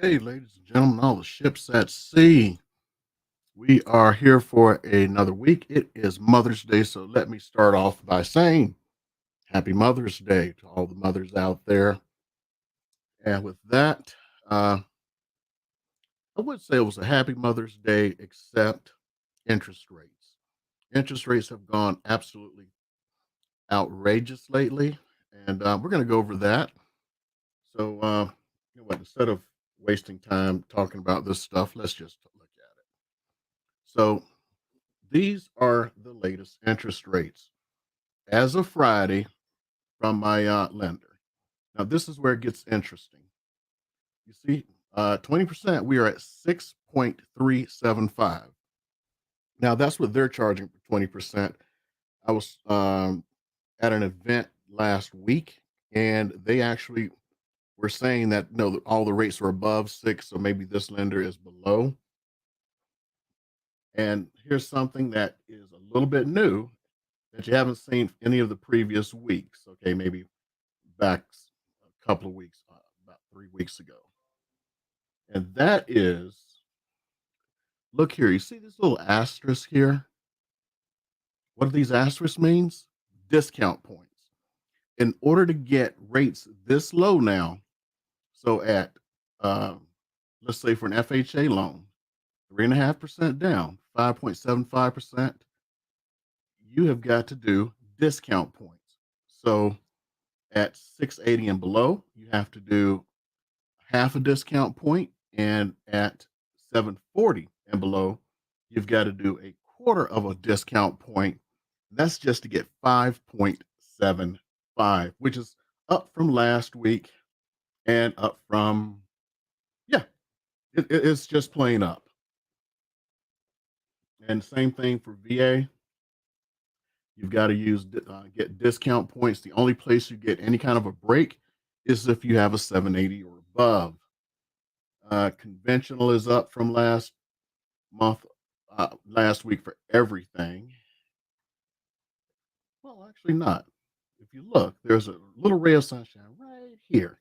Okay, ladies and gentlemen, all the ships at sea. We are here for another week. It is Mother's Day, so let me start off by saying Happy Mother's Day to all the mothers out there. And with that, I would say it was a happy Mother's Day, except interest rates. Interest rates have gone absolutely outrageous lately, and we're going to go over that. So, you know what? Instead of wasting time talking about this stuff, let's just look at it. So, these are the latest interest rates as of Friday from my lender. Now, this is where it gets interesting. You see, 20%, we are at 6.375. Now, that's what they're charging for 20%. I was at an event last week, and they actually were saying that no, all the rates are above six, so maybe this lender is below. And here's something that is a little bit new that you haven't seen any of the previous weeks. Okay, maybe back a couple of weeks, about 3 weeks ago. And that is, look here, you see this little asterisk here? What do these asterisks means? Discount points. In order to get rates this low now, so at, let's say for an FHA loan, 3.5% down, 5.75%, you have got to do discount points. So at 680 and below, you have to do half a discount point, and at 740 and below, you've got to do a quarter of a discount point. That's just to get 5.75, which is up from last week and up from, yeah, it's just plain up. And same thing for VA. You've got to get discount points. The only place you get any kind of a break is if you have a 780 or above. Conventional is up from month, last week for everything. Well, actually not. If you look, there's a little ray of sunshine right here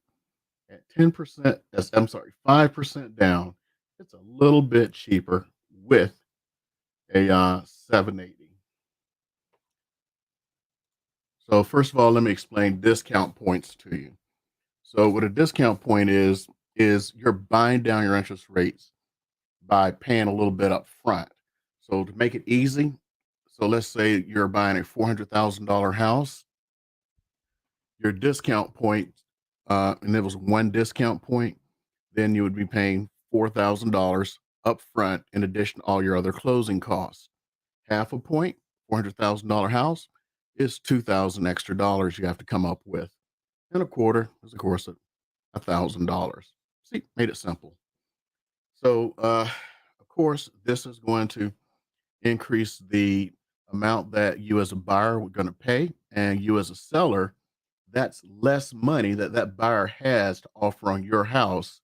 at 10%. I'm sorry, 5% down. It's a little bit cheaper with a 780. So first of all, let me explain discount points to you. So what a discount point is you're buying down your interest rates by paying a little bit up front. So to make it easy, so let's say you're buying a $400,000 house, your discount point, and it was one discount point, then you would be paying $4,000 up front in addition to all your other closing costs. Half a point, $400,000 house is 2,000 extra dollars you have to come up with. And a quarter is, of course, $1,000. See, made it simple. So, of course, this is going to increase the amount that you as a buyer were going to pay, and you as a seller, that's less money that that buyer has to offer on your house,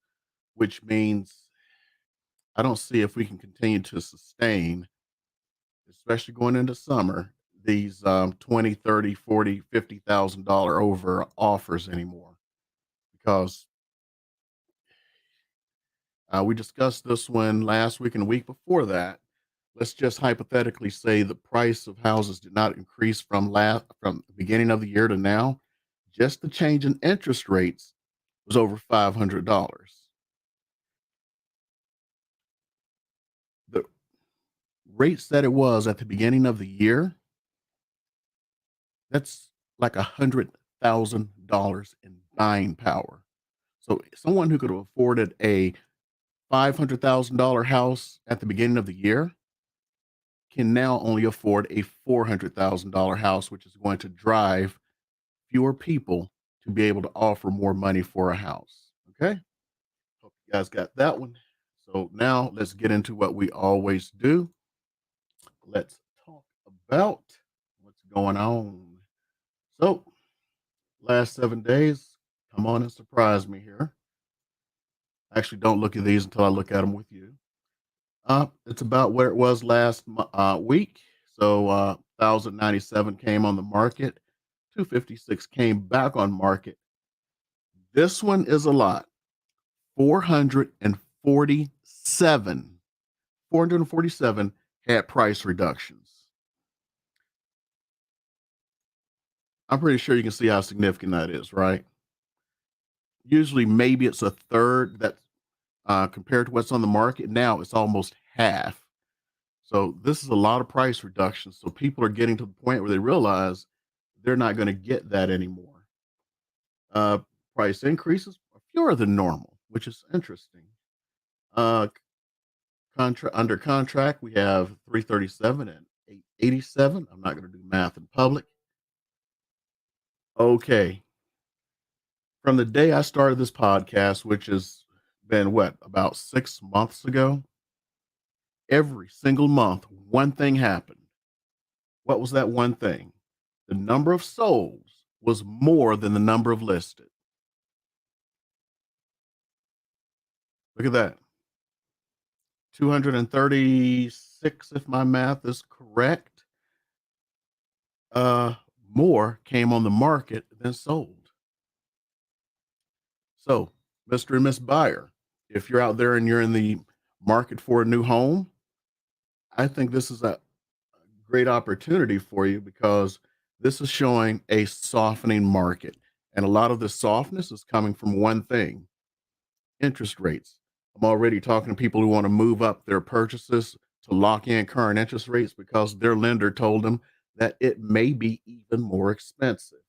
which means I don't see if we can continue to sustain, especially going into summer, these 20, 30, 40, $50,000 over offers anymore, because we discussed this one last week and the week before that. Let's just hypothetically say the price of houses did not increase from the beginning of the year to now. Just the change in interest rates was over $500. The rates that it was at the beginning of the year, that's like $100,000 in buying power. So someone who could have afforded a $500,000 house at the beginning of the year can now only afford a $400,000 house, which is going to drive fewer people to be able to offer more money for a house. Okay. Hope you guys got that one. So now let's get into what we always do. Let's talk about what's going on. So, last 7 days, come on and surprise me here. Actually, don't look at these until I look at them with you. It's about where it was last week. So 1,097 came on the market, 256 came back on market. This one is a lot. 447, 447 had price reductions. I'm pretty sure you can see how significant that is, right? Usually, maybe it's a third that compared to what's on the market. Now it's almost half. So this is a lot of price reductions. So people are getting to the point where they realize they're not going to get that anymore. Uh, Price increases are fewer than normal, which is interesting. Uh, under contract, we have 337 and 887. I'm not going to do math in public. Okay. From the day I started this podcast, which has been what, about 6 months ago, every single month, one thing happened. What was that one thing? The number of souls was more than the number of listed. Look at that. 236, if my math is correct. Uh, More came on the market than sold. So, Mr. and Miss Buyer, if you're out there and you're in the market for a new home, I think this is a great opportunity for you because this is showing a softening market. And a lot of the softness is coming from one thing: interest rates. I'm already talking to people who want to move up their purchases to lock in current interest rates because their lender told them that it may be even more expensive.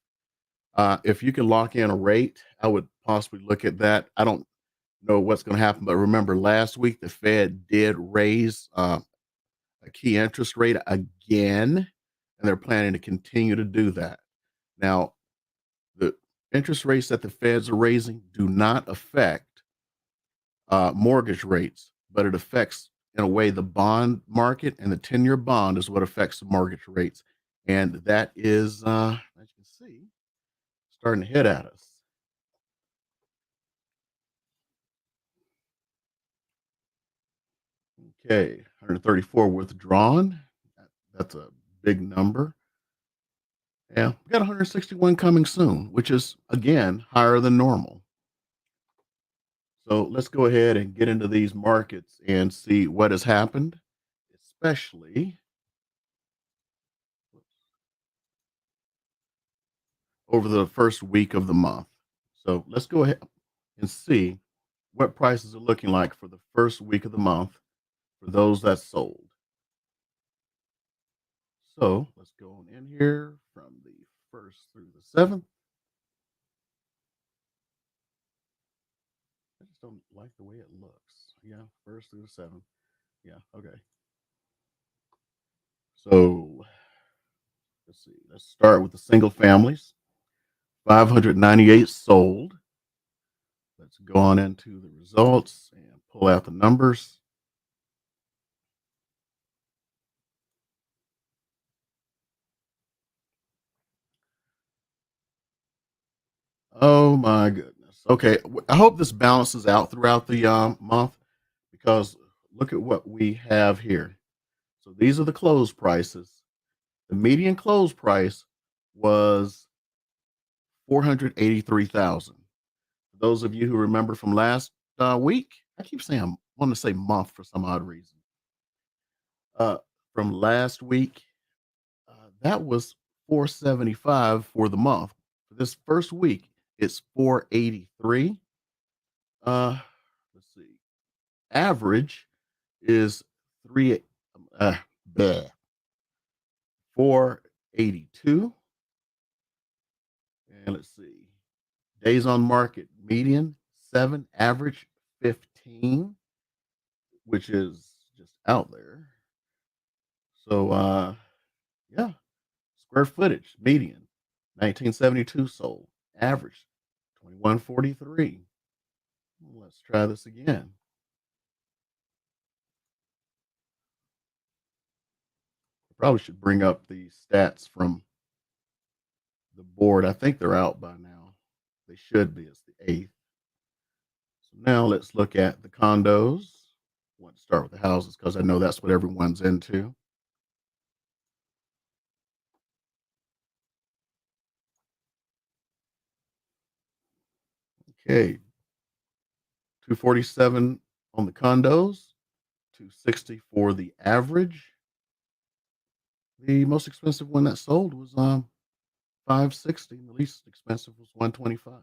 If you can lock in a rate, I would possibly look at that. I don't know what's going to happen, but remember last week the Fed did raise a key interest rate again, and they're planning to continue to do that. Now, the interest rates that the Feds are raising do not affect mortgage rates, but it affects, in a way, the bond market, and the 10-year bond is what affects the mortgage rates. And that is, as you can see, starting to hit at us. Okay, 134 withdrawn. That's a big number. Yeah, we got 161 coming soon, which is again higher than normal. So let's go ahead and get into these markets and see what has happened, especially over the first week of the month. So let's go ahead and see what prices are looking like for the first week of the month for those that sold. So let's go on in here from the first through the seventh. I just don't like the way it looks. Yeah, first through the seventh. Yeah, okay. So let's see. Let's start with the single families. 598 sold. Let's go on into the results and pull out the numbers. Oh my goodness. Okay, I hope this balances out throughout the month because look at what we have here. So these are the close prices. The median close price was 483,000. Those of you who remember from last week, I keep saying I want to say month for some odd reason. Uh, from last week, that was 475 for the month. For this first week, it's 483. Uh, let's see. Average is three, uh, bleh, 482. And let's see. Days on market median 7, average 15, which is just out there. So, yeah, square footage median 1972 sold, average 2143. Let's try this again. I probably should bring up the stats from the board. I think they're out by now. They should be. It's the 8th. So now let's look at the condos. I want to start with the houses because I know that's what everyone's into. Okay. 247 on the condos, 260 for the average. The most expensive one that sold was 560. The least expensive was 125.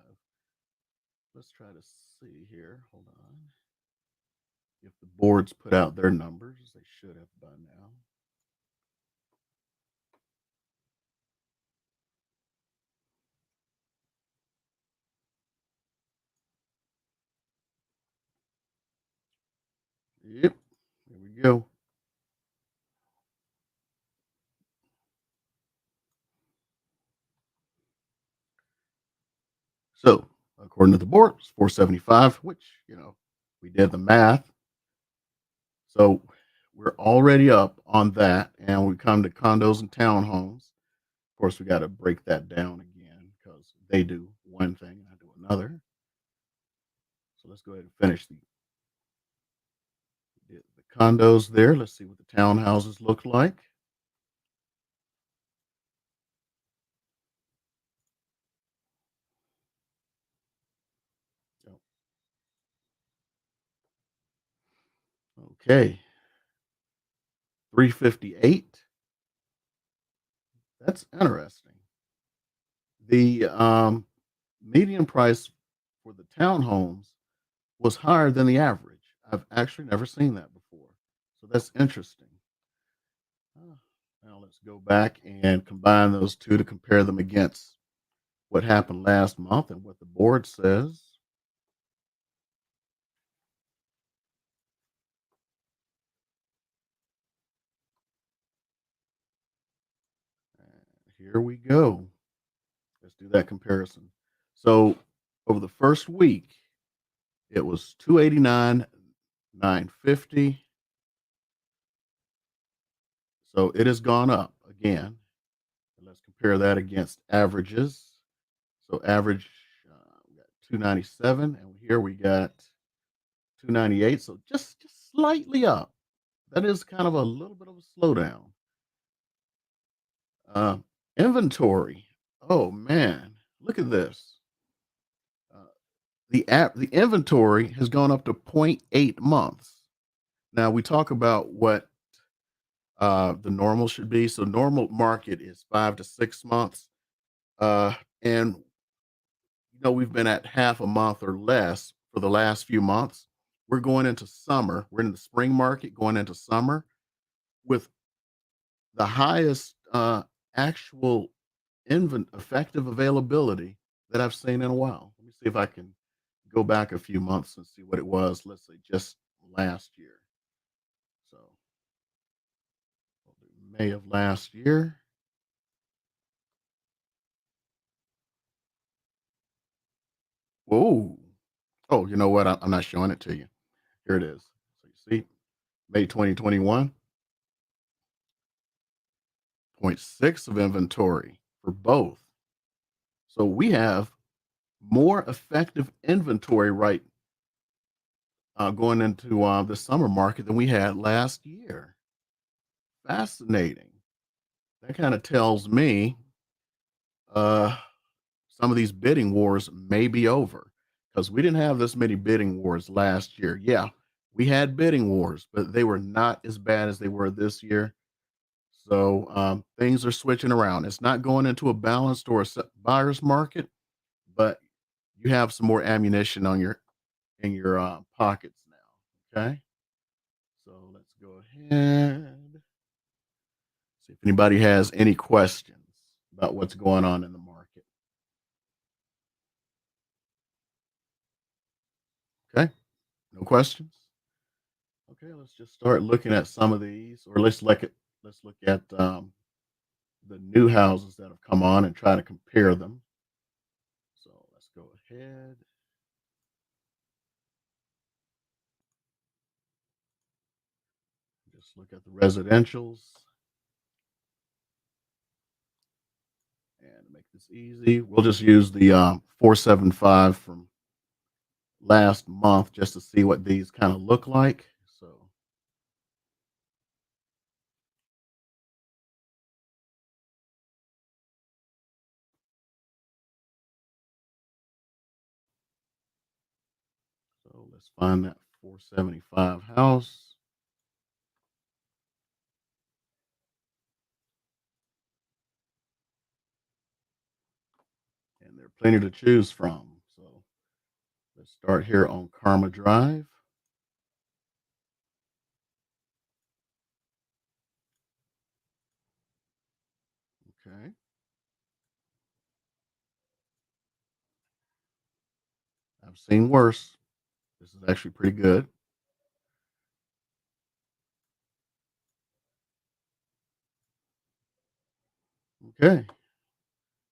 Let's try to see here. Hold on. If the boards put out their numbers, they should have by now. Yep. Here we go. So, according to the board, it's 475, which, we did the math. So, we're already up on that. And we come to condos and townhomes. Of course, we got to break that down again because they do one thing and I do another. So, let's go ahead and finish the condos there. Let's see what the townhouses look like. Okay, 358. That's interesting. The median price for the townhomes was higher than the average. I've actually never seen that before. So that's interesting. Ah, Now let's go back and combine those two to compare them against what happened last month and what the board says. Here we go. Let's do that comparison. So over the first week, it was 289, 950. So it has gone up again. And let's compare that against averages. So average, we got 297, and here we got 298. So just slightly up. That is kind of a little bit of a slowdown. Uh, Inventory. Oh man, look at this. Uh, the inventory has gone up to zero point 0.8 months. Now we talk about what the normal should be. So normal market is 5 to 6 months. And we've been at half a month or less for the last few months. We're going into summer. We're in the spring market going into summer with the highest actual effective availability that I've seen in a while. Let me see if I can go back a few months and see what it was. Let's say just last year. So we'll do May of last year. Whoa. Oh, you know what? I'm not showing it to you. Here it is. So you see, May 2021, zero point 0.6 of inventory for both. So we have more effective inventory going into the summer market than we had last year. Fascinating. That kind of tells me uh, some of these bidding wars may be over because we didn't have this many bidding wars last year. Yeah, we had bidding wars, but they were not as bad as they were this year. So things are switching around. It's not going into a balanced or a buyer's market, but you have some more ammunition on your in your pockets now. Okay, so let's go ahead. See if anybody has any questions about what's going on in the market. Okay, no questions. Okay, let's just start looking at some of these, or let's look at the new houses that have come on and try to compare them. So let's go ahead. Just look at the residentials and to make this easy, we'll just use the 475 from last month just to see what these kind of look like. So let's find that 475 house. And there are plenty to choose from. So let's start here on Karma Drive. Okay. I've seen worse. This is actually pretty good. Okay.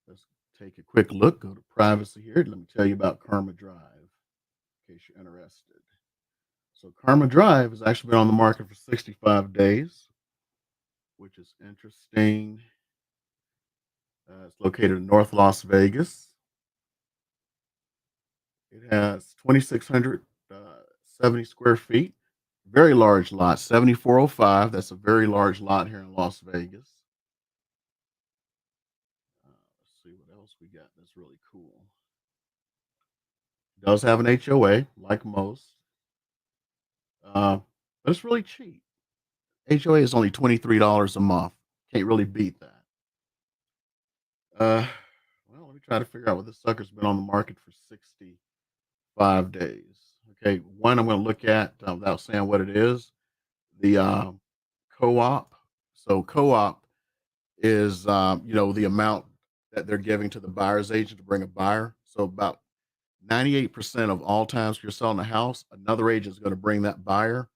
Let's take a quick look. Go to privacy here. Let me tell you about Karma Drive in case you're interested. So Karma Drive has actually been on the market for 65 days, which is interesting. It's located in North Las Vegas. It has 2,670 square feet. Very large lot, 7405. That's a very large lot here in Las Vegas. Let's see what else we got that's really cool. It does have an HOA, like most, but it's really cheap. HOA is only $23 a month. Can't really beat that. Uh, well, let me try to figure out what this sucker's been on the market for 65 days. Okay, one I'm going to look at without saying what it is. The CoOp. So CoOp is the amount that they're giving to the buyer's agent to bring a buyer. So about 98% of all times you're selling a house, another agent is going to bring that buyer.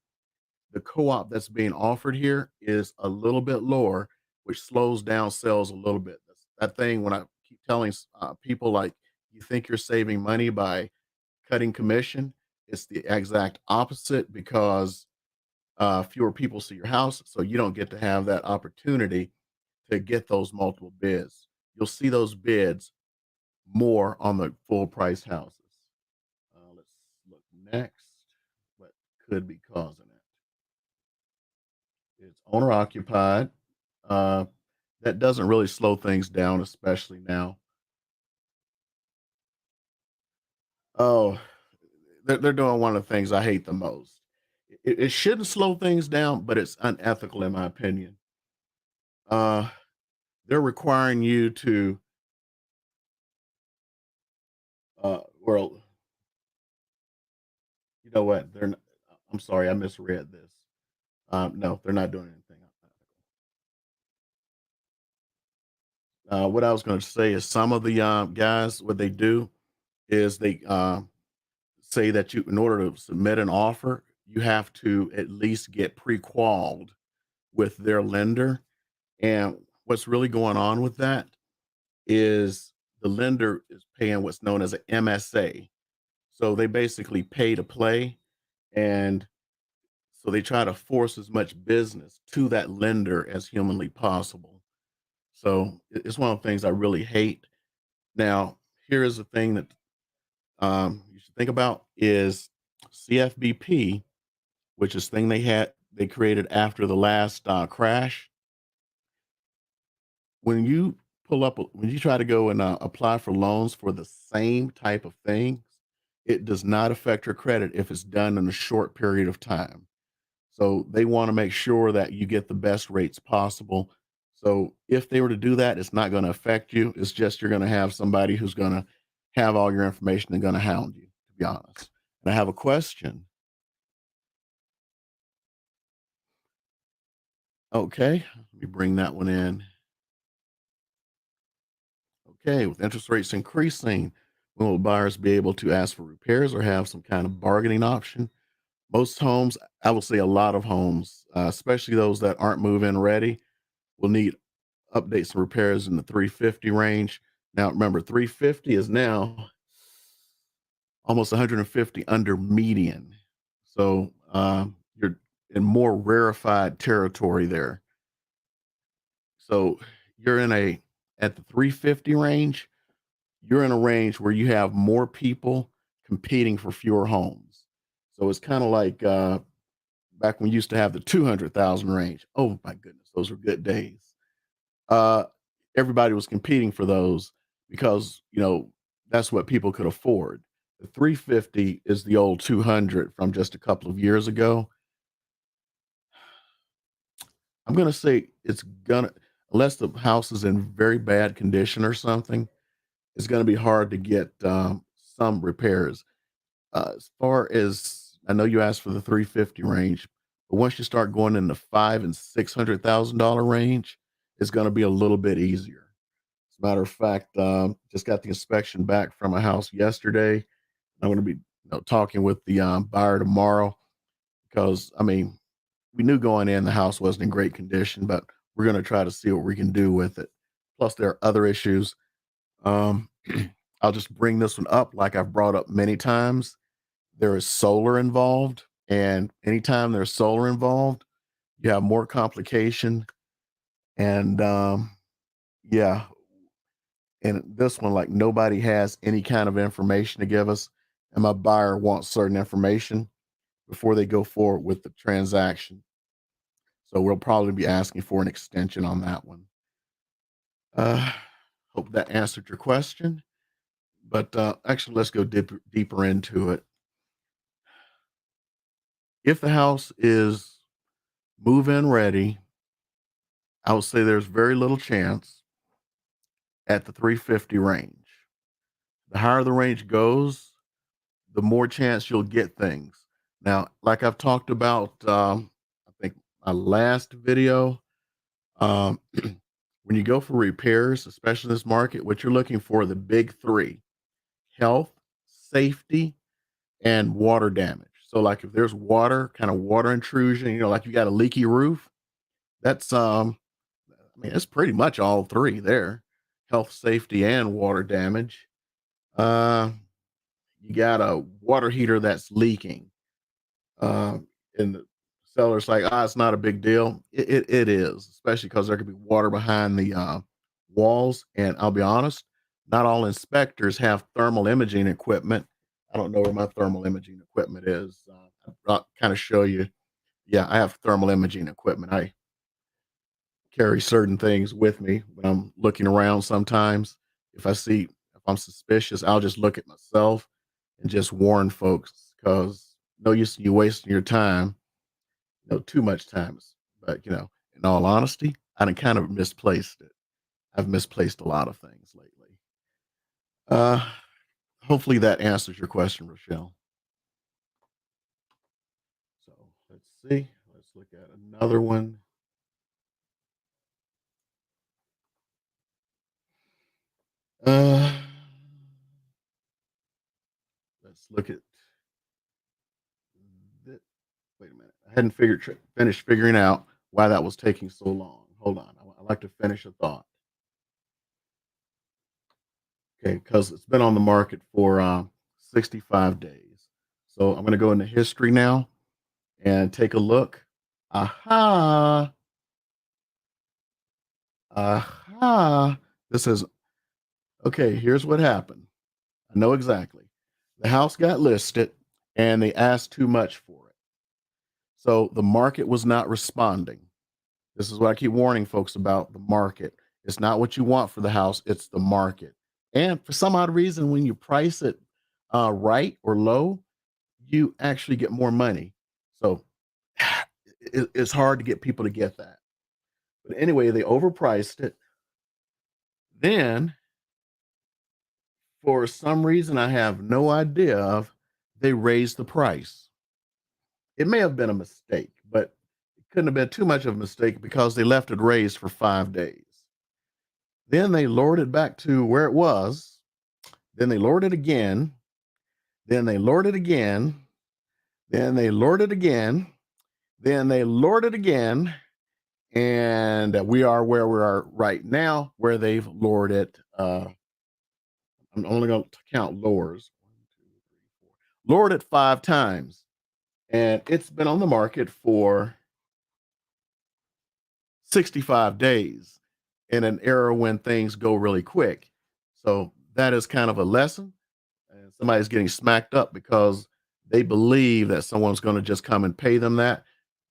The co-op that's being offered here is a little bit lower, which slows down sales a little bit. That's that thing when I keep telling people like you think you're saving money by cutting commission, it's the exact opposite because fewer people see your house, so you don't get to have that opportunity to get those multiple bids. You'll see those bids more on the full price houses. Let's look next. What could be causing it? It's owner occupied. Uh, that doesn't really slow things down, especially now. Oh, they're doing one of the things I hate the most. It shouldn't slow things down, but it's unethical in my opinion. Uh, they're requiring you to, well, you know what? They're. Not, I'm sorry, I misread this. No, they're not doing anything. What I was going to say is some of the guys, what they do is they say that you, in order to submit an offer, you have to at least get pre-qualified with their lender. And what's really going on with that is the lender is paying what's known as an MSA. So they basically pay to play. And so they try to force as much business to that lender as humanly possible. So it's one of the things I really hate. Now, here is the thing that you should think about is CFBP, which is thing they created after the last crash. When you when you try to go and apply for loans for the same type of things, it does not affect your credit if it's done in a short period of time. So they want to make sure that you get the best rates possible. So if they were to do that, it's not going to affect you. It's just you're going to have somebody who's going to have all your information and going to hound you, to be honest. And I have a question. Okay, let me bring that one in. Okay, with interest rates increasing, when will buyers be able to ask for repairs or have some kind of bargaining option? Most homes, I will say a lot of homes, especially those that aren't move-in ready, will need updates and repairs in the 350 range. Now, remember, 350 is now almost 150 under median. So you're in more rarefied territory there. So you're in a, at the 350 range, you're in a range where you have more people competing for fewer homes. So it's kind of like back when we used to have the 200,000 range. Oh my goodness, those were good days. Uh, everybody was competing for those because that's what people could afford. The 350 is the old 200 from just a couple of years ago. I'm gonna say it's gonna, unless the house is in very bad condition or something, it's gonna be hard to get some repairs. As far as I know, you asked for the 350 range, but once you start going in the five and $600,000 range, it's gonna be a little bit easier. As a matter of fact, just got the inspection back from a house yesterday. I'm gonna be talking with the buyer tomorrow because I mean we knew going in the house wasn't in great condition, but we're going to try to see what we can do with it. Plus, there are other issues. Um, I'll just bring this one up like I've brought up many times. There is solar involved, and anytime there's solar involved, you have more complication. And yeah, and this one, like nobody has any kind of information to give us, and my buyer wants certain information before they go forward with the transaction. So we'll probably be asking for an extension on that one. Uh, Hope that answered your question. But actually, let's go deeper into it. If the house is move-in ready, I would say there's very little chance at the 350 range. The higher the range goes, the more chance you'll get things. Now, like I've talked about, I think my last video, um, when you go for repairs, especially in this market, what you're looking for are the big three: health, safety, and water damage. So like if there's water, kind of water intrusion, like you got a leaky roof, that's I mean, it's pretty much all three there. Health, safety, and water damage. Uh you got a water heater that's leaking. Uh and the seller's like, it's not a big deal. It is, especially because there could be water behind the walls. And I'll be honest, not all inspectors have thermal imaging equipment. I don't know where my thermal imaging equipment is. I'll kind of show you. Yeah, I have thermal imaging equipment. I carry certain things with me when I'm looking around sometimes. If I'm suspicious, I'll just look at myself and just warn folks because no use in you wasting your time, too much time. But, in all honesty, I done kind of misplaced it. I've misplaced a lot of things lately. Uh, Hopefully that answers your question, Rochelle. So let's see. Let's look at another one. Uh, let's look at this. Wait a minute. I hadn't finished figuring out why that was taking so long. Hold on. I like to finish a thought. Okay, because it's been on the market for 65 days. So I'm going to go into history now and take a look. Aha. Aha. This is okay. Here's what happened. I know exactly. The house got listed and they asked too much for it. So the market was not responding. This is what I keep warning folks about: the market. It's not what you want for the house, it's the market. And for some odd reason, when you price it right or low, you actually get more money. So it's hard to get people to get that. But anyway, they overpriced it. Then, for some reason I have no idea of, they raised the price. It may have been a mistake, but it couldn't have been too much of a mistake because they left it raised for 5 days. Then they lowered it back to where it was. Then they lowered it again. Then they lowered it again. Then they lowered it again. Then they lowered it again. And we are where we are right now, where they've lowered it. I'm only going to count lowers. 1, 2, 3, 4. Lowered it 5 times. And it's been on the market for 65 days in an era when things go really quick. So that is kind of a lesson. And somebody's getting smacked up because they believe that someone's going to just come and pay them that,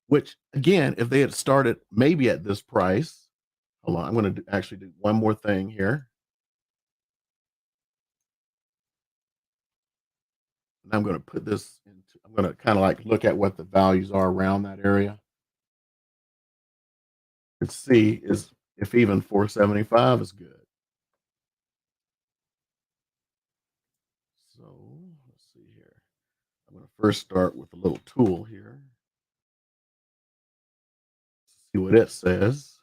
which again, if they had started maybe at this price, hold on, I'm going to actually do one more thing here. and I'm gonna put this into I'm gonna kinda, like, look at what the values are around that area and see is if even 475 is good. So, let's see here. I'm gonna first start with a little tool here, see what it says.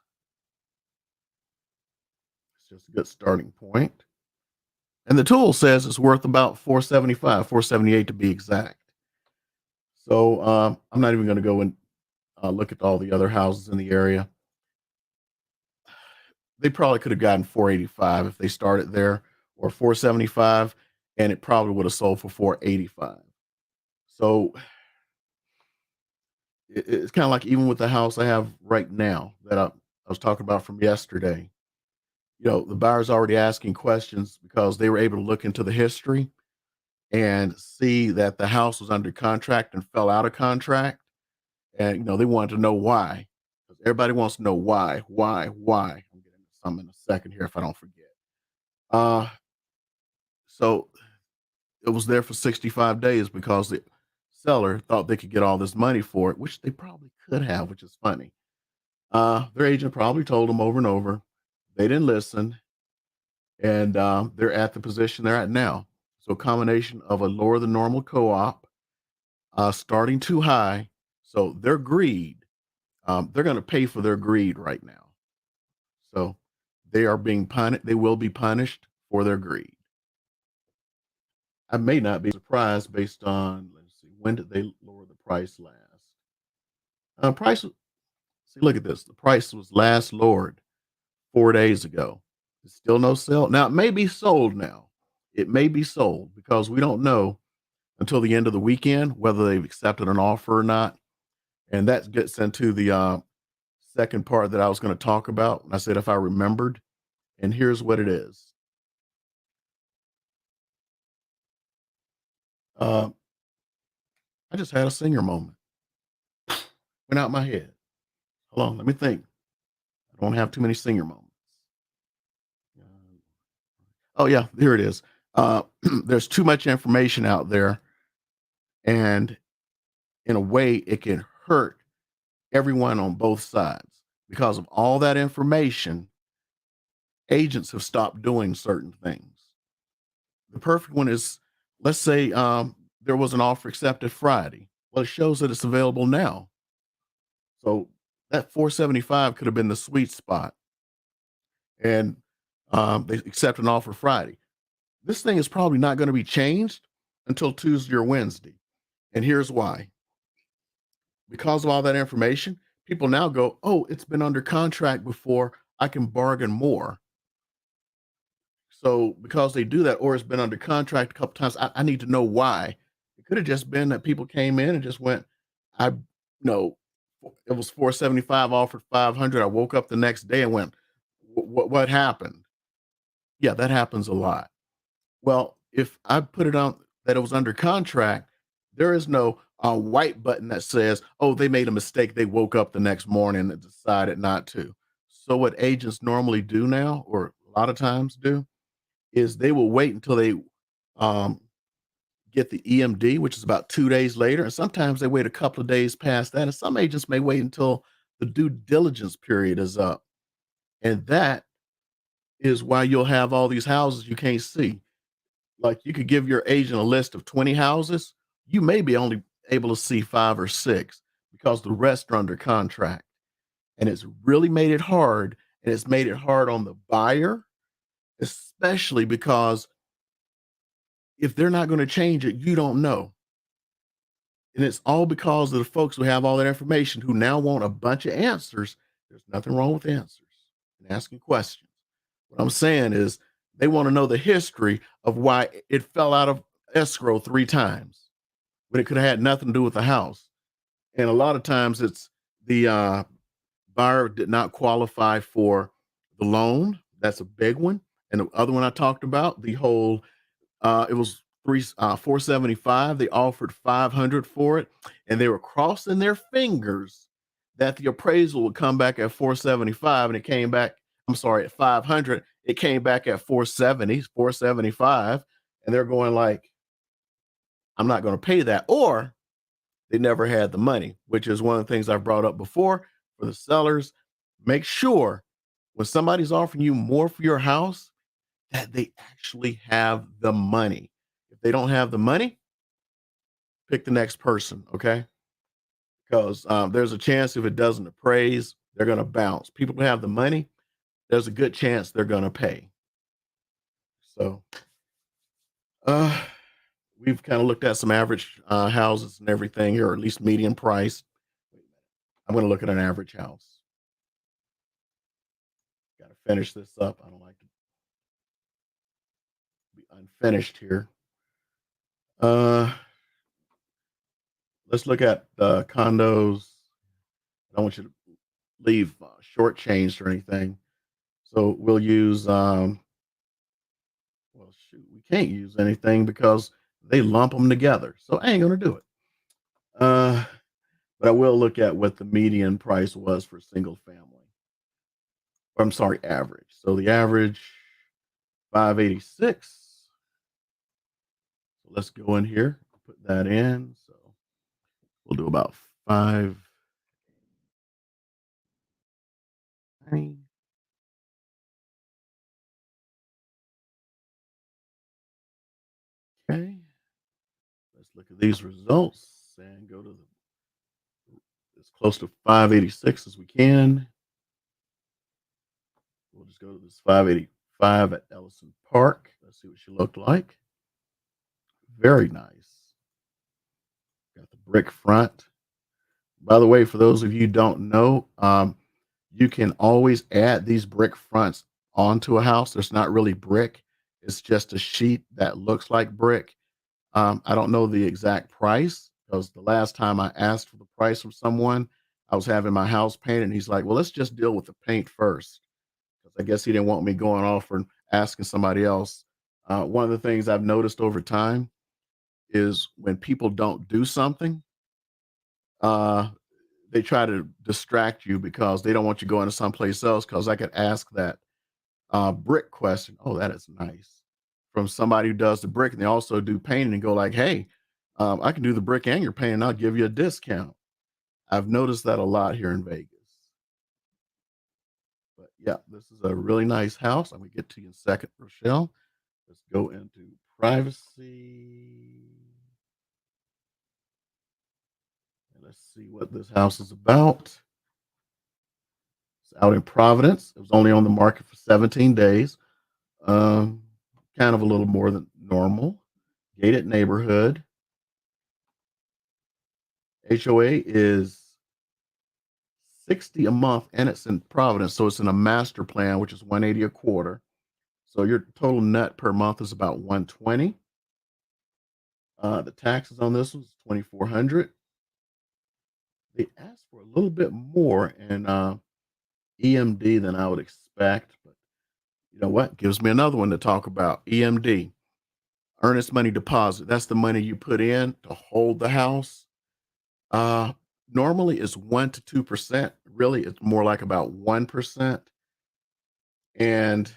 It's just a good starting point. And the tool says it's worth about 475, 478 to be exact. So, I'm not even gonna go and, look at all the other houses in the area. They probably could have gotten 485 if they started there, or 475, and it probably would have sold for 485. So it's kind of like even with the house I have right now that I was talking about from yesterday. The buyer's already asking questions because they were able to look into the history and see that the house was under contract and fell out of contract. And they wanted to know why. 'Cause everybody wants to know why. I'm getting to some in a second here if I don't forget. Uh so it was there for 65 days because the seller thought they could get all this money for it, which they probably could have, which is funny. Their agent probably told them over and over. They didn't listen, and they're at the position they're at now. So, a combination of a lower than normal co-op, starting too high. So, their greed, they're going to pay for their greed right now. So, they are being punished. They will be punished for their greed. I may not be surprised based on, let's see, when did they lower the price last? Price, see, look at this. The price was last lowered 4 days ago. It's still no sale. Now, it may be sold now. It may be sold because we don't know until the end of the weekend whether they've accepted an offer or not. And that gets into the second part that I was going to talk about. I said, if I remembered, and here's what it is. Uh, I just had a singer moment. Went out my head. Hold on, let me think. I don't have too many singer moments. Uh, oh yeah, here it is. There's too much information out there, and in a way, it can hurt everyone on both sides because of all that information. Agents have stopped doing certain things. The perfect one is, let's say there was an offer accepted Friday. Well, it shows that it's available now. So that 475 could have been the sweet spot, and they accept an offer Friday. This thing is probably not going to be changed until Tuesday or Wednesday. And here's why. Because of all that information, people now go, oh, it's been under contract before, I can bargain more. So because they do that, or it's been under contract a couple times, I need to know why. It could have just been that people came in and just went, I know it was 475 offered 500. I woke up the next day and went, what happened? Yeah, that happens a lot. Well, if I put it on that it was under contract, there is no white button that says, oh, they made a mistake. They woke up the next morning and decided not to. So, what agents normally do now, or a lot of times do, is they will wait until they um, get the EMD, which is about 2 days later. And sometimes they wait a couple of days past that. And some agents may wait until the due diligence period is up. And that is why you'll have all these houses you can't see. Like, you could give your agent a list of 20 houses, you may be only able to see 5 or 6 because the rest are under contract. And it's really made it hard, and it's made it hard on the buyer, especially because if they're not gonna change it, you don't know. And it's all because of the folks who have all that information who now want a bunch of answers. There's nothing wrong with answers and asking questions. What I'm saying is they wanna know the history of why it fell out of escrow 3 times, but it could have had nothing to do with the house. And a lot of times it's the buyer did not qualify for the loan. That's a big one. And the other one I talked about, the whole it was 475. They offered 500 for it, and they were crossing their fingers that the appraisal would come back at 475, and it came back. I'm sorry, at 500. It came back at 470, 475, and they're going like, I'm not going to pay that. Or they never had the money, which is one of the things I've brought up before for the sellers. Make sure when somebody's offering you more for your house that they actually have the money. If they don't have the money, pick the next person, okay? Because there's a chance if it doesn't appraise, they're going to bounce. People who have the money, there's a good chance they're going to pay. So, uh, we've kind of looked at some average houses and everything here, or at least median price. I'm going to look at an average house. Got to finish this up. I don't like to be unfinished here. Uh, let's look at condos. I don't want you to leave shortchanged or anything. So we'll use, well, shoot, we can't use anything because they lump them together. So I ain't going to do it. Uh, but I will look at what the median price was for single family. Or, I'm sorry, average. So the average 586. So let's go in here, put that in. So we'll do about 5. Okay. Let's look at these results and go to as close to 586 as we can. We'll just go to this 585 at Ellison Park. Let's see what she looked like. Very nice. Got the brick front. By the way, for those of you who don't know, you can always add these brick fronts onto a house. There's not really brick. It's just a sheet that looks like brick. I don't know the exact price because the last time I asked for the price from someone, I was having my house painted, and he's like, "Well, let's just deal with the paint first." Because I guess he didn't want me going off and asking somebody else. One of the things I've noticed over time is when people don't do something, uh, they try to distract you because they don't want you going to someplace else. Because I could ask that brick question. Oh, that is nice. From somebody who does the brick, and they also do painting, and go like, "Hey, I can do the brick and your painting. I'll give you a discount." I've noticed that a lot here in Vegas. But yeah, this is a really nice house. I'm gonna get to you in a second, Rochelle. Let's go into privacy. And let's see what this house is about. It's out in Providence. It was only on the market for 17 days. Um, kind of a little more than normal. Gated neighborhood. HOA is 60 a month, and it's in Providence. So it's in a master plan, which is 180 a quarter. So your total net per month is about 120. The taxes on this was 2,400. They asked for a little bit more in EMD than I would expect, but you know what? Gives me another one to talk about. EMD, earnest money deposit. That's the money you put in to hold the house. Uh, Normally it's 1 to 2%. Really, it's more like about 1%. And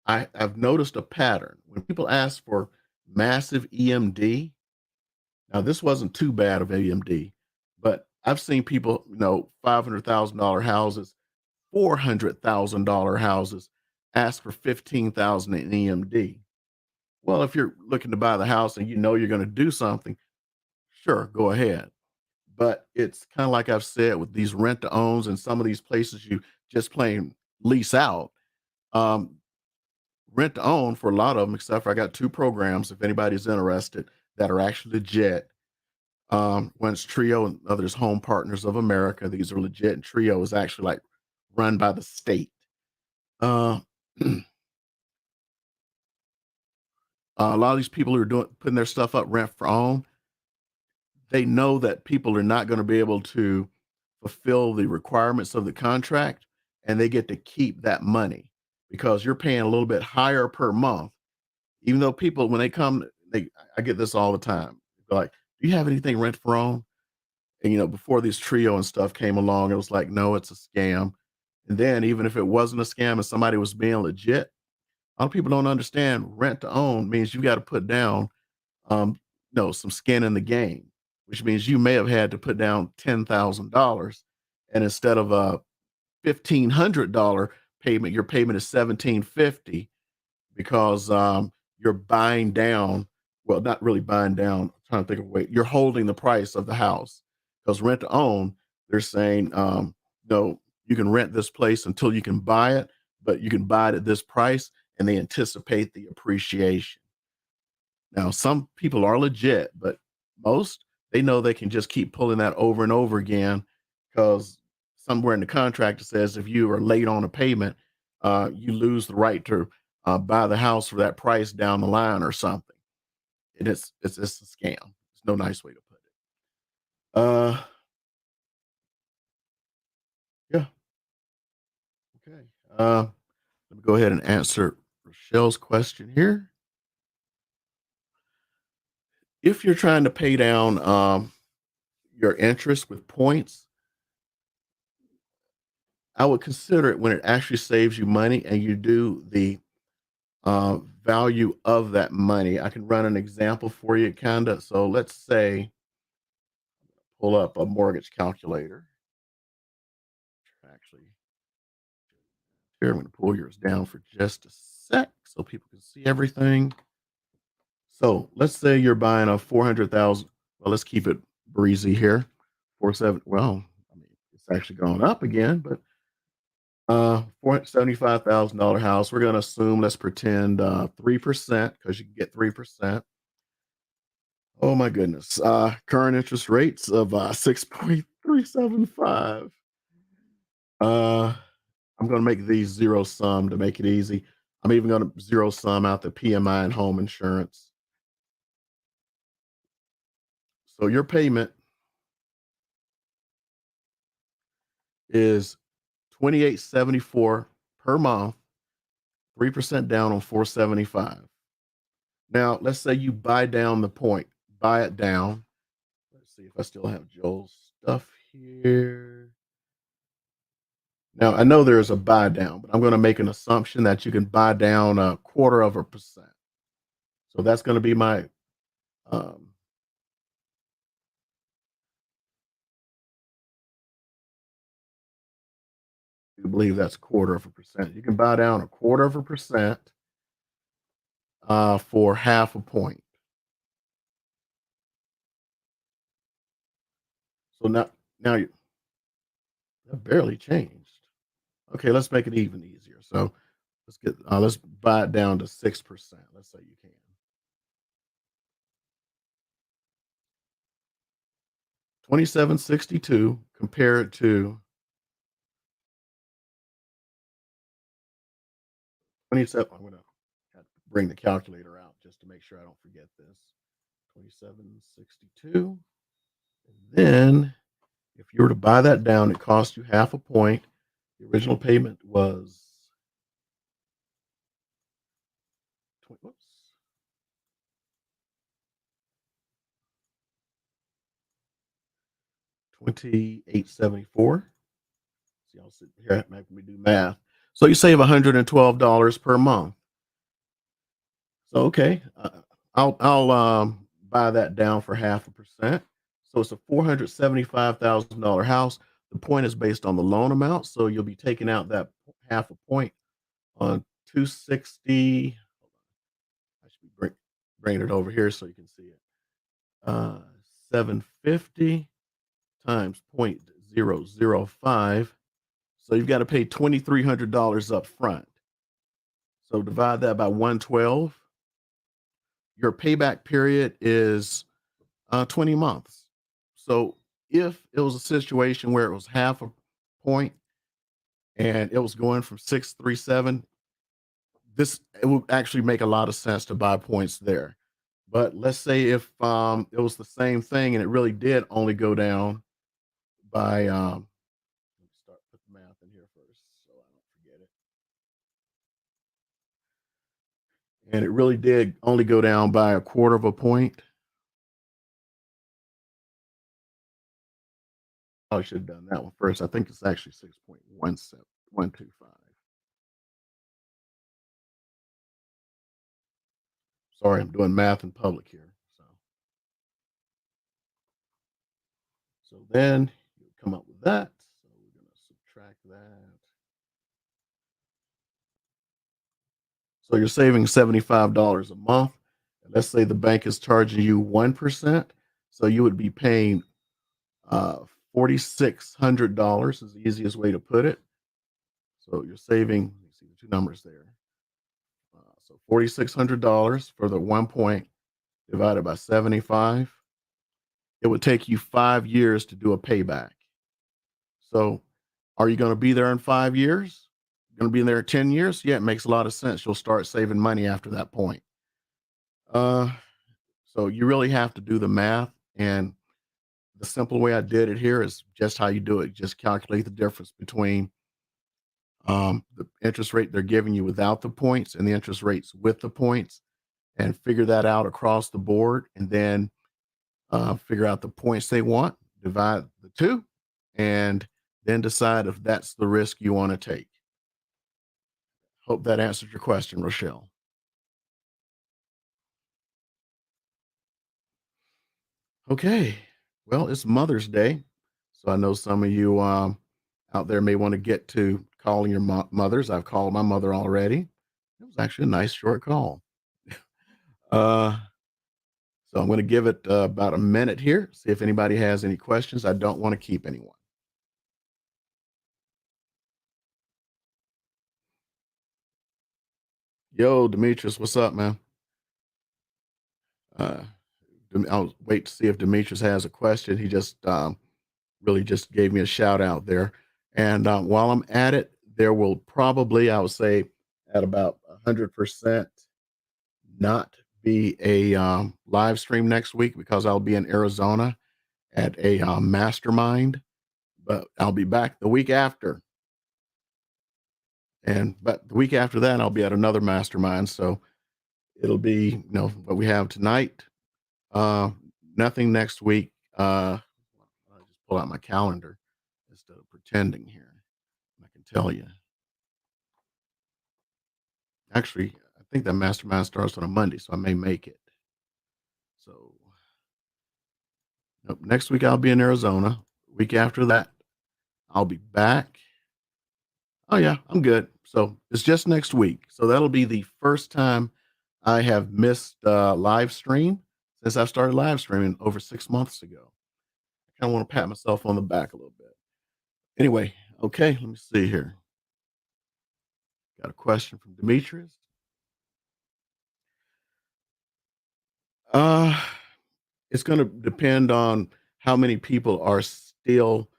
I've noticed a pattern when people ask for massive EMD. Now, this wasn't too bad of EMD, but I've seen people, $500,000 houses, $400,000 houses ask for 15,000 in EMD. Well, if you're looking to buy the house and you know you're going to do something, sure, go ahead. But it's kind of like I've said with these rent to owns and some of these places you just plain lease out. Um, Rent to own for a lot of them, except for I got 2 programs, if anybody's interested, that are actually legit. One's Trio and others Home Partners of America. These are legit, and Trio is actually, like, run by the state. Uh, a lot of these people who are putting their stuff up rent for own, they know that people are not gonna be able to fulfill the requirements of the contract, and they get to keep that money because you're paying a little bit higher per month. Even though people, when they come, I get this all the time. They're like, "Do you have anything rent for own?" And, before these Trio and stuff came along, it was like, "No, it's a scam." And then even if it wasn't a scam and somebody was being legit, a lot of people don't understand rent to own means you gotta put down, um, no, some skin in the game, which means you may have had to put down $10,000, and instead of a $1,500 payment, your payment is 1,750 because you're buying down. Well, not really buying down. I'm trying to think of a way. You're holding the price of the house because rent to own. They're saying no, you can rent this place until you can buy it, but you can buy it at this price, and they anticipate the appreciation. Now, some people are legit, but most they know they can just keep pulling that over and over again because somewhere in the contract it says if you are late on a payment, you lose the right to buy the house for that price down the line or something. And it's a scam. There's no nice way to put it. Yeah. Okay. Let me go ahead and answer Rochelle's question here. If you're trying to pay down your interest with points, I would consider it when it actually saves you money and you do the value of that money. I can run an example for you, kind of. So let's say, pull up a mortgage calculator. Actually, here I'm going to pull yours down for just a sec so people can see everything. So let's say you're buying a 400,000. Well, let's keep it breezy here. 47. Well, I mean, it's actually gone up again, but $475,000 house. We're gonna assume, let's pretend 3% because you can get 3%. Oh my goodness. Current interest rates of 6.375. Uh I'm gonna make these zero sum to make it easy. I'm even gonna zero sum out the PMI and home insurance. So your payment is 2874 per month, 3% down on 475. Now, let's say you buy down the point, buy it down. Let's see if I still have Joel's stuff here. Now, I know there's a buy down, but I'm going to make an assumption that you can buy down a quarter of a percent. So that's going to be my, um, I believe that's a quarter of a percent. You can buy down a quarter of a percent for half a point. So now you that barely changed. Okay, let's make it even easier. So let's buy it down to 6%. Let's say you can. 2762 compared to 27. I'm gonna have to bring the calculator out just to make sure I don't forget this. 2762. And then if you were to buy that down, it cost you half a point. The original payment was 20, whoops, 2874. See, I'll sit here making me do math. So you save $112 per month. So okay, I'll buy that down for half a percent. So it's a $475,000 house. The point is based on the loan amount, so you'll be taking out that half a point on 260. I should be bringing it over here so you can see it. 750 times 0.005. So you've got to pay $2,300 up front. So divide that by 112. Your payback period is 20 months. So if it was a situation where it was half a point and it was going from 637, this it would actually make a lot of sense to buy points there. But let's say if it was the same thing and it really did only go down by let me start put the math in here first so I don't forget it. And it really did only go down by a quarter of a point. I should have done that one first. I think it's actually 6.17125. Sorry, I'm doing math in public here. So So then you come up with that. So we're going to subtract that. So you're saving $75 a month. Let's say the bank is charging you 1%. So you would be paying uh, $4,600 is the easiest way to put it. So you're saving, let me see the two numbers there. So $4,600 for the 1 point divided by 75. It would take you 5 years to do a payback. So are you going to be there in 5 years? Going to be in there in 10 years? Yeah, it makes a lot of sense. You'll start saving money after that point. Uh, so you really have to do the math. And the simple way I did it here is just how you do it. Just calculate the difference between the interest rate they're giving you without the points and the interest rates with the points, and figure that out across the board. And then figure out the points they want, divide the two, and then decide if that's the risk you want to take. Hope that answered your question, Rochelle. Okay. Well, it's Mother's Day. So I know some of you out there may want to get to calling your mothers. I've called my mother already. It was actually a nice short call. Uh, so I'm going to give it about a minute here, see if anybody has any questions. I don't want to keep anyone. Yo, Demetrius, what's up, man? Uh, I'll wait to see if Demetrius has a question. He just really just gave me a shout out there. And while I'm at it, there will probably, I would say, at about 100% not be a live stream next week because I'll be in Arizona at a mastermind, but I'll be back the week after. But the week after that, I'll be at another mastermind. So it'll be, what we have tonight. Uh, Nothing next week. I'll just pull out my calendar instead of pretending here. I can tell you. Actually, I think that mastermind starts on a Monday, so I may make it. So nope, next week I'll be in Arizona. Week after that, I'll be back. Oh yeah, I'm good. So it's just next week. So that'll be the first time I have missed live stream since I started live streaming over 6 months ago. I kind of want to pat myself on the back a little bit. Anyway, okay, let me see here. Got a question from Demetrius. Uh, it's going to depend on how many people are still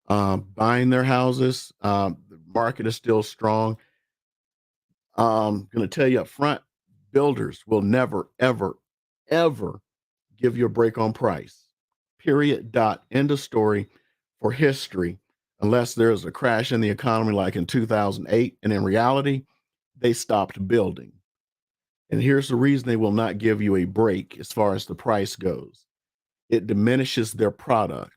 buying their houses. The market is still strong. Going to tell you up front, builders will never, ever, ever give you a break on price. Period. Dot. End of story for history, unless there's a crash in the economy like in 2008. And in reality, they stopped building. And here's the reason they will not give you a break as far as the price goes. It diminishes their product.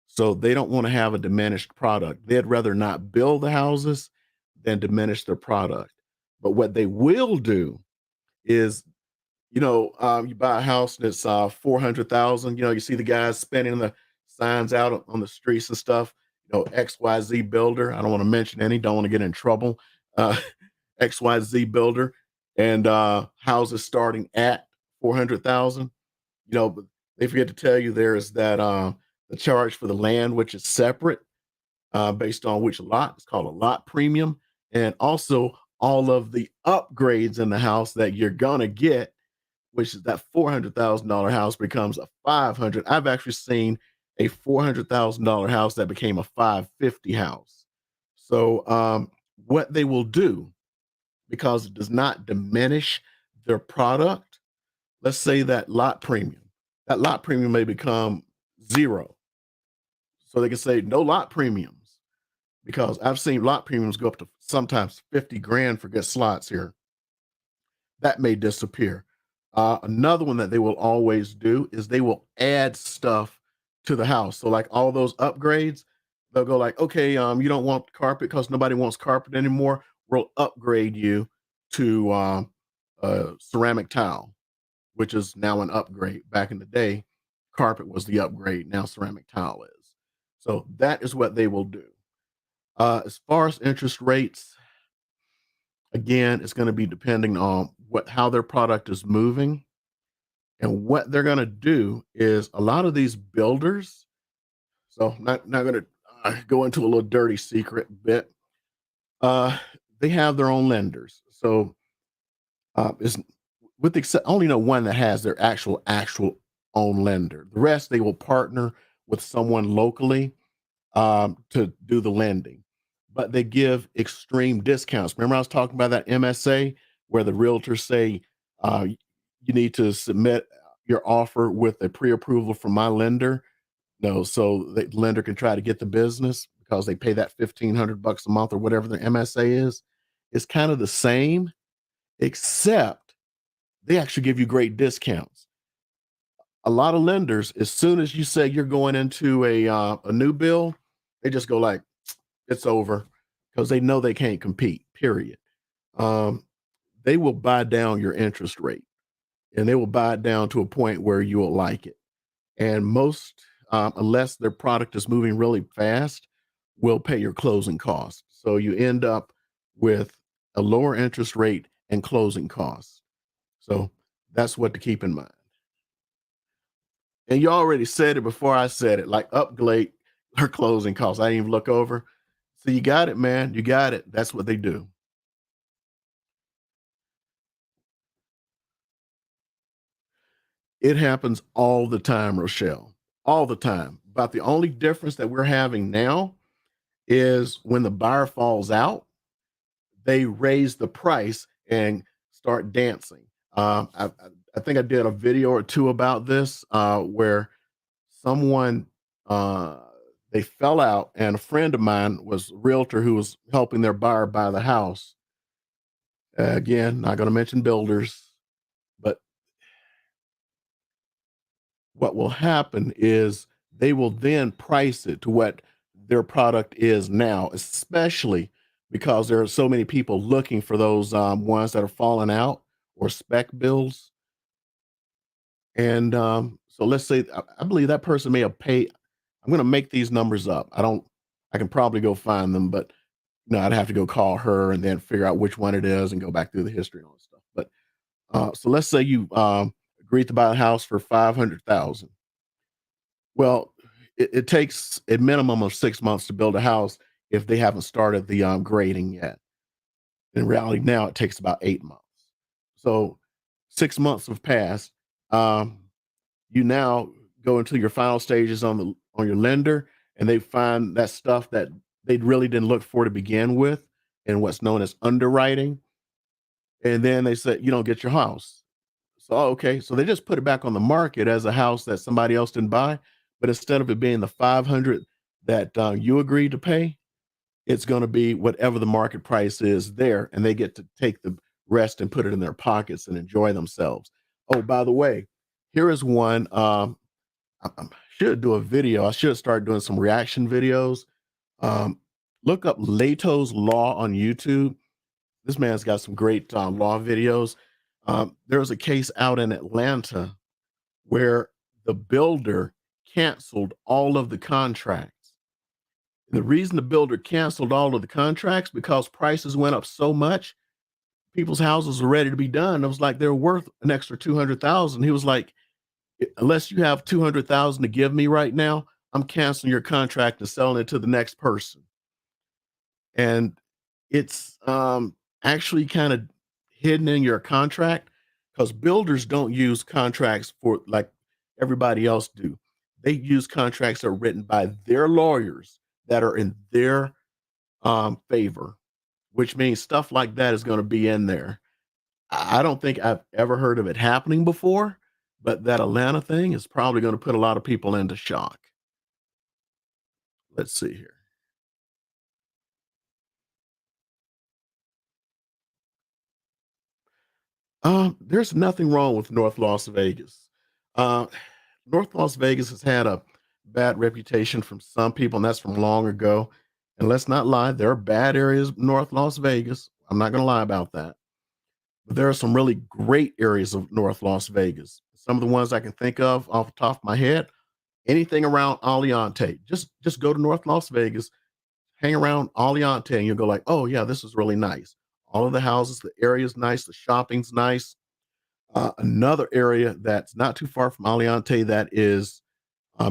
So they don't want to have a diminished product. They'd rather not build the houses than diminish their product. But what they will do is, you buy a house and it's 400,000. You see the guys spinning the signs out on the streets and stuff. XYZ builder. I don't want to mention any. Don't want to get in trouble. XYZ builder, and houses starting at 400,000. But they forget to tell you there is that the charge for the land, which is separate based on which lot. It's called a lot premium, and also all of the upgrades in the house that you're gonna get, which is that $400,000 house becomes a 500. I've actually seen a $400,000 house that became a 550 house. So what they will do, because it does not diminish their product, let's say that lot premium may become zero. So they can say no lot premiums, because I've seen lot premiums go up to sometimes 50 grand for good slots here. That may disappear. Another one that they will always do is they will add stuff to the house. So like all those upgrades, they'll go like, okay, you don't want carpet because nobody wants carpet anymore. We'll upgrade you to ceramic tile, which is now an upgrade. Back in the day, carpet was the upgrade. Now ceramic tile is. So that is what they will do. As far as interest rates, again, it's going to be depending on what how their product is moving. And what they're going to do is a lot of these builders. So not going to go into a little dirty secret bit. Uh, they have their own lenders. So it's with the only know one that has their actual own lender. The rest they will partner with someone locally to do the lending, but they give extreme discounts. Remember, I was talking about that MSA where the realtors say you need to submit your offer with a pre-approval from my lender. No, so the lender can try to get the business because they pay that $1,500 a month or whatever the MSA is. It's kind of the same, except they actually give you great discounts. A lot of lenders, as soon as you say you're going into a new bill, they just go like, it's over because they know they can't compete. Period. Um, they will buy down your interest rate, and they will buy it down to a point where you will like it. And most, unless their product is moving really fast, will pay your closing costs. So you end up with a lower interest rate and closing costs. So that's what to keep in mind. And you already said it before I said it, like upgrade her closing costs. I didn't even look over. So you got it, man. You got it. That's what they do. It happens all the time, Rochelle. All the time. But the only difference that we're having now is when the buyer falls out, they raise the price and start dancing. I think I did a video or two about this where someone they fell out, and a friend of mine was a realtor who was helping their buyer buy the house. Again, not going to mention builders, but what will happen is they will then price it to what their product is now, especially because there are so many people looking for those ones that are falling out or spec bills. And so let's say I believe that person may have paid. I'm going to make these numbers up. I don't. I can probably go find them, but no, I'd have to go call her and then figure out which one it is and go back through the history and all that stuff. But so let's say you agreed to buy a house for 500,000. Well, it takes a minimum of 6 months to build a house if they haven't started the grading yet. In reality, now it takes about 8 months. So 6 months have passed. Um, you now go into your final stages on your lender, and they find that stuff that they really didn't look for to begin with, and what's known as underwriting. And then they said you don't get your house. So okay, so they just put it back on the market as a house that somebody else didn't buy, but instead of it being the 500 that you agreed to pay, it's going to be whatever the market price is there, and they get to take the rest and put it in their pockets and enjoy themselves. Oh, by the way, here is one. I should do a video. I should start doing some reaction videos. Um, look up Leto's Law on YouTube. This man's got some great law videos. There was a case out in Atlanta where the builder canceled all of the contracts. The reason the builder canceled all of the contracts because prices went up so much, people's houses were ready to be done. It was like they're worth an extra 200,000. He was like, unless you have 200,000 to give me right now, I'm canceling your contract and selling it to the next person. And it's actually kind of hidden in your contract because builders don't use contracts for like everybody else do. They use contracts that are written by their lawyers that are in their favor, which means stuff like that is going to be in there. I don't think I've ever heard of it happening before, but that Atlanta thing is probably going to put a lot of people into shock. Let's see here. There's nothing wrong with North Las Vegas. Uh, North Las Vegas has had a bad reputation from some people, and that's from long ago. And let's not lie, there are bad areas North Las Vegas. I'm not going to lie about that. But there are some really great areas of North Las Vegas. Some of the ones I can think of off the top of my head, anything around Aliante. Just go to North Las Vegas, hang around Aliante, and you'll go like, oh yeah, this is really nice. All of the houses, the area's nice, the shopping's nice. Another area that's not too far from Aliante that is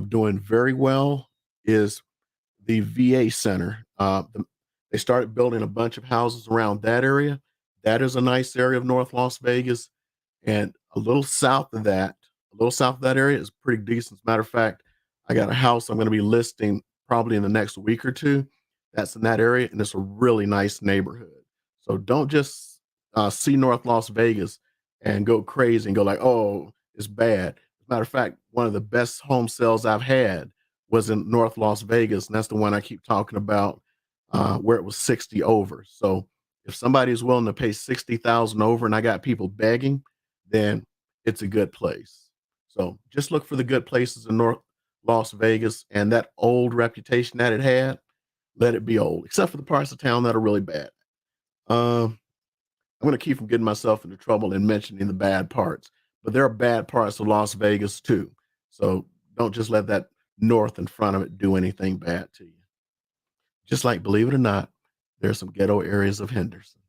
doing very well is the VA Center. They started building a bunch of houses around that area. That is a nice area of North Las Vegas. And a little south of that area is pretty decent. As a matter of fact, I got a house I'm going to be listing probably in the next week or two. That's in that area, and it's a really nice neighborhood. So don't just see North Las Vegas and go crazy and go like, "Oh, it's bad." As a matter of fact, one of the best home sales I've had was in North Las Vegas, and that's the one I keep talking about, where it was 60 over. So if somebody is willing to pay 60,000 over, and I got people begging, then it's a good place. So just look for the good places in North Las Vegas, and that old reputation that it had, let it be old, except for the parts of town that are really bad. Um, I'm going to keep from getting myself into trouble and mentioning the bad parts, but there are bad parts of Las Vegas too. So don't just let that north in front of it do anything bad to you. Just like, believe it or not, there's some ghetto areas of Henderson.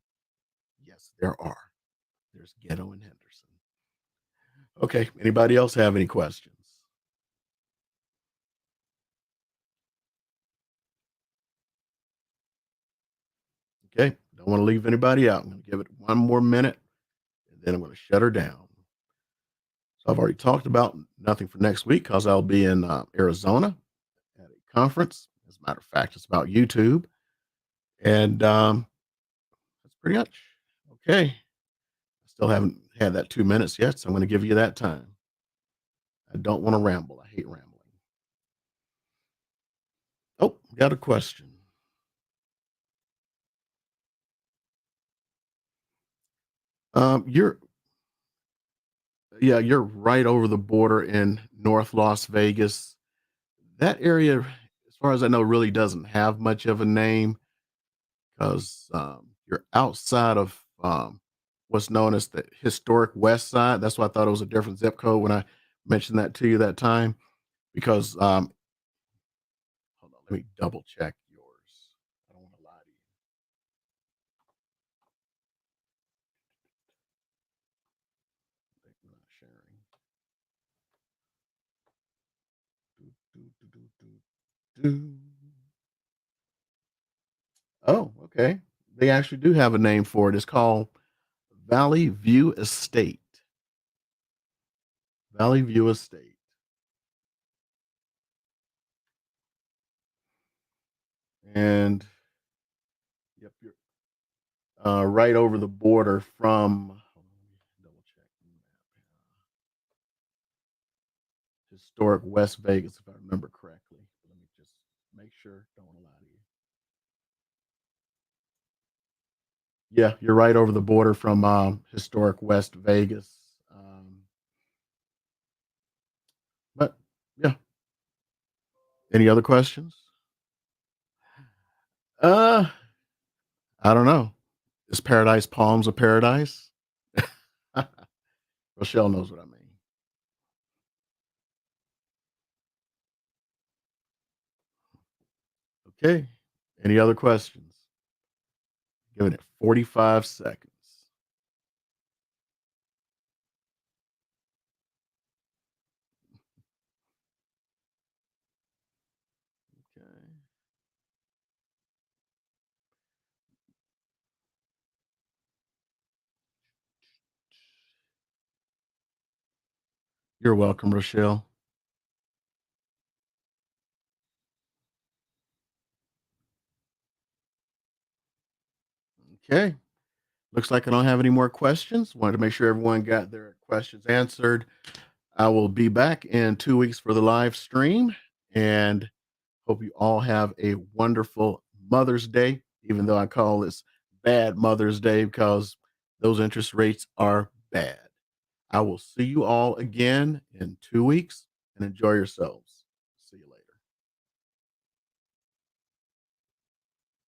Yes, there are. There's ghetto in Henderson. Okay. Anybody else have any questions? Okay. Don't want to leave anybody out. I'm going to give it one more minute and then I'm going to shut her down. So I've already talked about nothing for next week because I'll be in Arizona at a conference. As a matter of fact, it's about YouTube. And that's pretty much okay. I still haven't had that 2 minutes yet. So I'm going to give you that time. I don't want to ramble. I hate rambling. Oh, got a question. You're Yeah, you're right over the border in North Las Vegas. That area, as far as I know, really doesn't have much of a name because you're outside of what's known as the historic West Side. That's why I thought it was a different zip code when I mentioned that to you that time. Because hold on, let me double check yours. I don't want to lie to you. I think we're not sharing. Do, do, do, do, do, do. Oh, okay. They actually do have a name for it. It's called Valley View Estate. Valley View Estate. And yep, you're right over the border from hold on, let me double check the map. Historic West Vegas, if I remember correctly. Let me just make sure. Don't want to lie to you. Yeah, you're right over the border from historic West Vegas. But yeah, any other questions? Uh, I don't know. Is Paradise Palms a paradise? Rochelle knows what I mean. Okay. Any other questions? Giving it 45 seconds. Okay. You're welcome, Rochelle. Okay. Looks like I don't have any more questions. Wanted to make sure everyone got their questions answered. I will be back in 2 weeks for the live stream and hope you all have a wonderful Mother's Day, even though I call this bad Mother's Day because those interest rates are bad. I will see you all again in 2 weeks and enjoy yourselves. See you later.